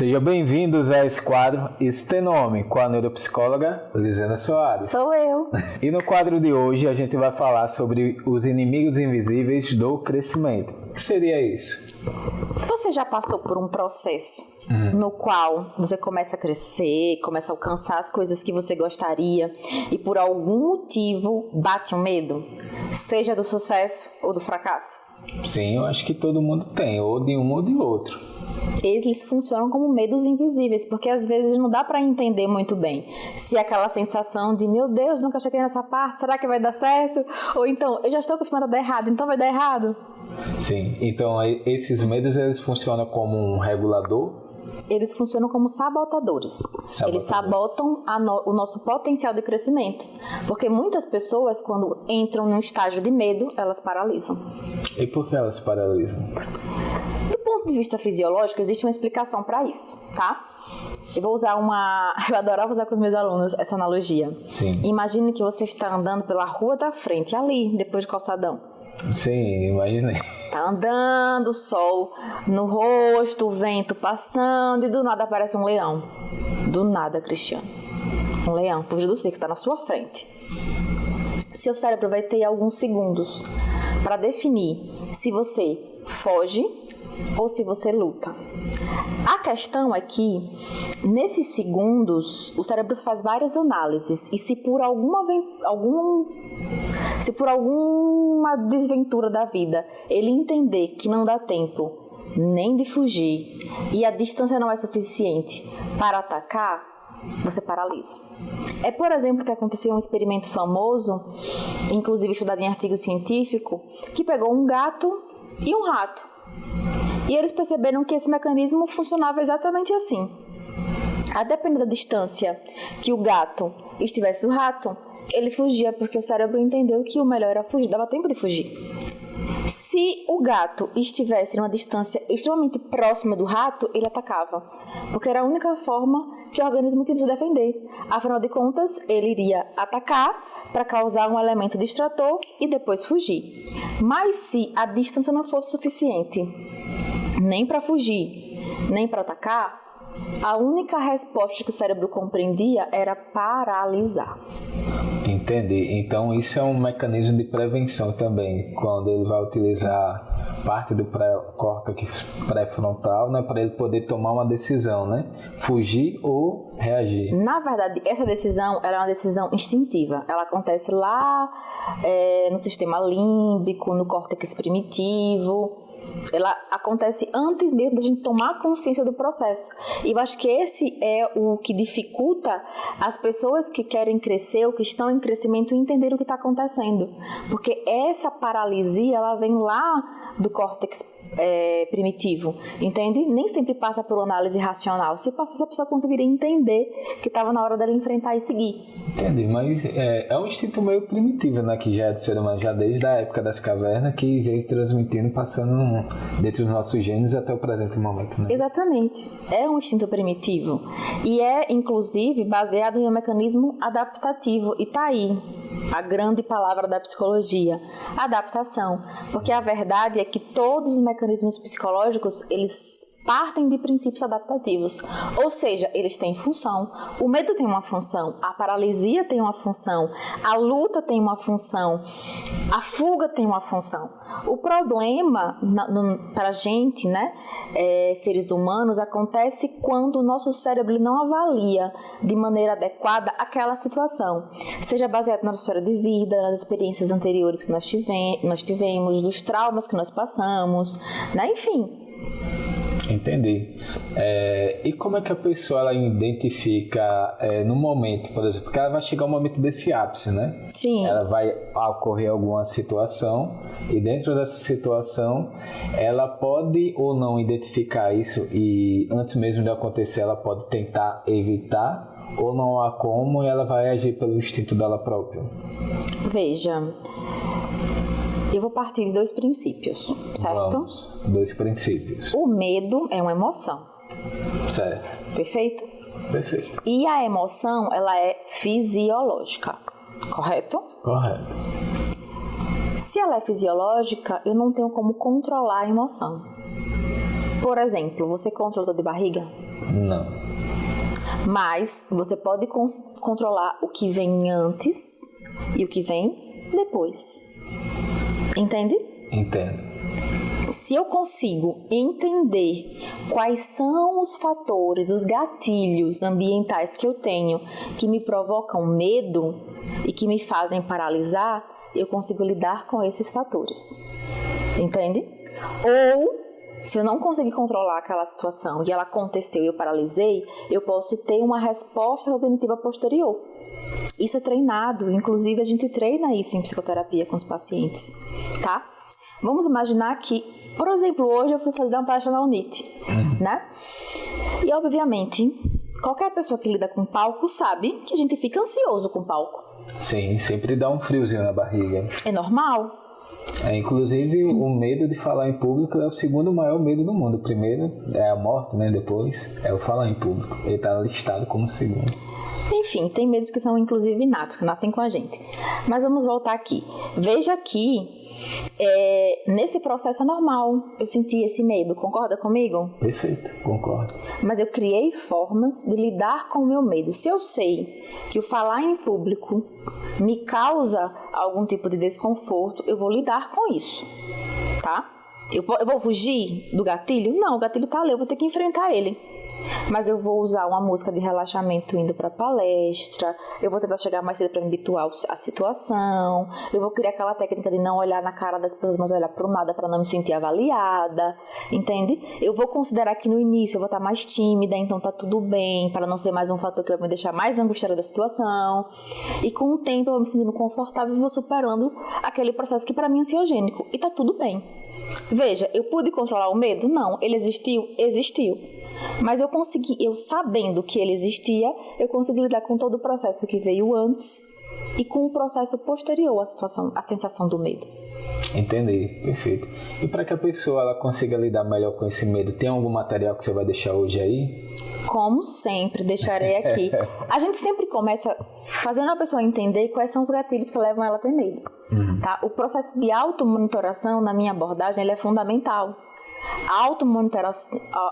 Sejam bem-vindos a esse quadro Isso Tem Nome, com a neuropsicóloga Lisena Soares. Sou eu. E no quadro de hoje a gente vai falar sobre os inimigos invisíveis do crescimento. O que seria isso? Você já passou por um processo no qual você começa a crescer, começa a alcançar as coisas que você gostaria e por algum motivo bate um medo? Seja do sucesso ou do fracasso? Sim, eu acho que todo mundo tem, ou de um ou de outro. Eles funcionam como medos invisíveis, porque às vezes não dá para entender muito bem se aquela sensação de, meu Deus, nunca cheguei nessa parte, será que vai dar certo? Ou então, eu já estou acostumada a dar errado, então vai dar errado. Sim, então esses medos eles funcionam como um regulador? Eles funcionam como sabotadores. Eles sabotam o nosso potencial de crescimento. Porque muitas pessoas, quando entram num estágio de medo, elas paralisam. E por que elas paralisam? Do ponto de vista fisiológico, existe uma explicação para isso, tá? Eu vou usar Eu adorava usar com os meus alunos essa analogia. Sim. Imagine que você está andando pela rua da frente, ali, depois do calçadão. Sim, imaginei. Tá andando, o sol no rosto, o vento passando e do nada aparece um leão. Do nada, Cristiano. Um leão, fugiu do circo, tá na sua frente. Seu cérebro vai ter alguns segundos para definir se você foge ou se você luta. A questão é que, nesses segundos, o cérebro faz várias análises e se por alguma desventura da vida ele entender que não dá tempo nem de fugir e a distância não é suficiente para atacar, você paralisa. É, por exemplo, que aconteceu um experimento famoso, inclusive estudado em artigo científico, que pegou um gato e um rato. E eles perceberam que esse mecanismo funcionava exatamente assim. A depender da distância que o gato estivesse do rato, ele fugia porque o cérebro entendeu que o melhor era fugir, dava tempo de fugir. Se o gato estivesse em uma distância extremamente próxima do rato, ele atacava, porque era a única forma que o organismo tinha de se defender. Afinal de contas, ele iria atacar para causar um elemento distrator e depois fugir. Mas se a distância não fosse suficiente, nem para fugir, nem para atacar, a única resposta que o cérebro compreendia era paralisar. Entendi. Então isso é um mecanismo de prevenção também, quando ele vai utilizar parte do córtex pré-frontal, né, para ele poder tomar uma decisão, né? Fugir ou reagir. Na verdade, essa decisão ela é uma decisão instintiva. Ela acontece lá no sistema límbico, no córtex primitivo. Ela acontece antes mesmo da gente tomar consciência do processo. E eu acho que esse é o que dificulta as pessoas que querem crescer ou que estão em crescimento entender o que está acontecendo. Porque essa paralisia, ela vem lá do córtex primitivo, entende? Nem sempre passa por uma análise racional. Se passasse, a pessoa conseguiria entender que estava na hora dela enfrentar e seguir. Entendi, mas é um instinto meio primitivo, né? Que já é do ser humano, já desde a época das cavernas, que veio transmitindo, passando dentro dos nossos genes até o presente momento, né? Exatamente. É um instinto primitivo. E é, inclusive, baseado em um mecanismo adaptativo. E tá aí a grande palavra da psicologia, adaptação. Porque a verdade é que todos os mecanismos psicológicos, eles partem de princípios adaptativos, ou seja, eles têm função. O medo tem uma função, a paralisia tem uma função, a luta tem uma função, a fuga tem uma função. O problema para a gente, né, seres humanos, acontece quando o nosso cérebro não avalia de maneira adequada aquela situação, seja baseado na história de vida, nas experiências anteriores que nós tivemos, dos traumas que nós passamos, né, enfim. Entendi. E como é que a pessoa ela identifica no momento, por exemplo, porque ela vai chegar um momento desse ápice, né? Sim. Ela vai ocorrer alguma situação e dentro dessa situação ela pode ou não identificar isso e antes mesmo de acontecer ela pode tentar evitar ou não há como e ela vai agir pelo instinto dela própria? Veja, eu vou partir de 2 princípios, certo? Vamos, 2 princípios. O medo é uma emoção. Certo. Perfeito? Perfeito. E a emoção, ela é fisiológica, correto? Correto. Se ela é fisiológica, eu não tenho como controlar a emoção. Por exemplo, você controla a dor de barriga? Não. Mas você pode controlar o que vem antes e o que vem depois. Entende? Entendo. Se eu consigo entender quais são os fatores, os gatilhos ambientais que eu tenho que me provocam medo e que me fazem paralisar, eu consigo lidar com esses fatores. Entende? Ou, se eu não conseguir controlar aquela situação e ela aconteceu e eu paralisei, eu posso ter uma resposta cognitiva posterior. Isso é treinado, inclusive a gente treina isso em psicoterapia com os pacientes, tá? Vamos imaginar que, por exemplo, hoje eu fui fazer uma palestra na UNIT, né? E, obviamente, qualquer pessoa que lida com palco sabe que a gente fica ansioso com palco. Sim, sempre dá um friozinho na barriga. É normal. Inclusive, o medo de falar em público é o segundo maior medo do mundo. O primeiro é a morte, né? Depois é o falar em público. Ele está listado como segundo. Enfim, tem medos que são, inclusive, inatos, que nascem com a gente. Mas vamos voltar aqui. Veja que nesse processo é normal eu sentir esse medo, concorda comigo? Perfeito, concordo. Mas eu criei formas de lidar com o meu medo. Se eu sei que o falar em público me causa algum tipo de desconforto, eu vou lidar com isso, tá? Eu vou fugir do gatilho? Não, o gatilho tá ali, eu vou ter que enfrentar ele. Mas eu vou usar uma música de relaxamento indo para palestra, eu vou tentar chegar mais cedo para me habituar à situação, eu vou criar aquela técnica de não olhar na cara das pessoas, mas olhar para o nada para não me sentir avaliada, entende? Eu vou considerar que no início eu vou estar mais tímida, então tá tudo bem, para não ser mais um fator que vai me deixar mais angustiada da situação. E com o tempo eu vou me sentindo confortável e vou superando aquele processo que para mim é ansiogênico, e tá tudo bem. Veja, eu pude controlar o medo? Não. Ele existiu? Existiu. Mas eu sabendo que ele existia, eu consegui lidar com todo o processo que veio antes e com o processo posterior à situação, à sensação do medo. Entendi, perfeito. E para que a pessoa ela consiga lidar melhor com esse medo, tem algum material que você vai deixar hoje aí? Como sempre, deixarei aqui. A gente sempre começa fazendo a pessoa entender quais são os gatilhos que levam ela a ter medo. Tá? O processo de automonitoração, na minha abordagem, ele é fundamental.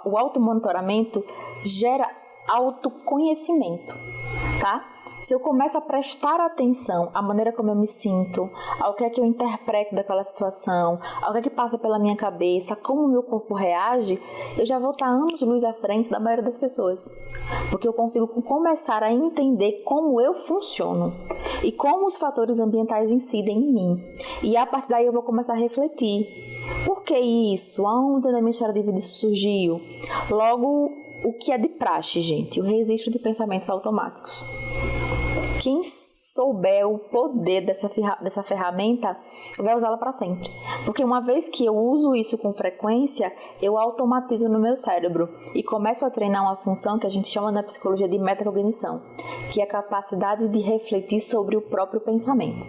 O automonitoramento gera autoconhecimento, tá? Se eu começo a prestar atenção à maneira como eu me sinto, ao que é que eu interpreto daquela situação, ao que é que passa pela minha cabeça, como o meu corpo reage, eu já vou estar anos-luz à frente da maioria das pessoas. Porque eu consigo começar a entender como eu funciono e como os fatores ambientais incidem em mim. E a partir daí eu vou começar a refletir. Por que isso? Aonde na minha história de vida isso surgiu? Logo, o que é de praxe, gente? O registro de pensamentos automáticos. Quem souber o poder dessa ferramenta vai usá-la para sempre. Porque uma vez que eu uso isso com frequência, eu automatizo no meu cérebro e começo a treinar uma função que a gente chama na psicologia de metacognição, que é a capacidade de refletir sobre o próprio pensamento.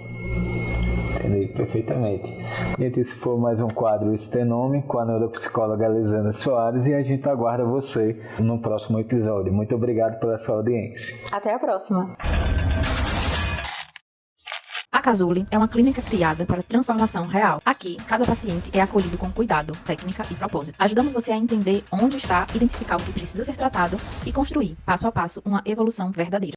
Entendi perfeitamente. Gente, esse foi mais um quadro Isso Tem Nome com a neuropsicóloga Elisandra Soares e a gente aguarda você no próximo episódio. Muito obrigado pela sua audiência. Até a próxima. A Cazuli é uma clínica criada para transformação real. Aqui, cada paciente é acolhido com cuidado, técnica e propósito. Ajudamos você a entender onde está, identificar o que precisa ser tratado e construir, passo a passo, uma evolução verdadeira.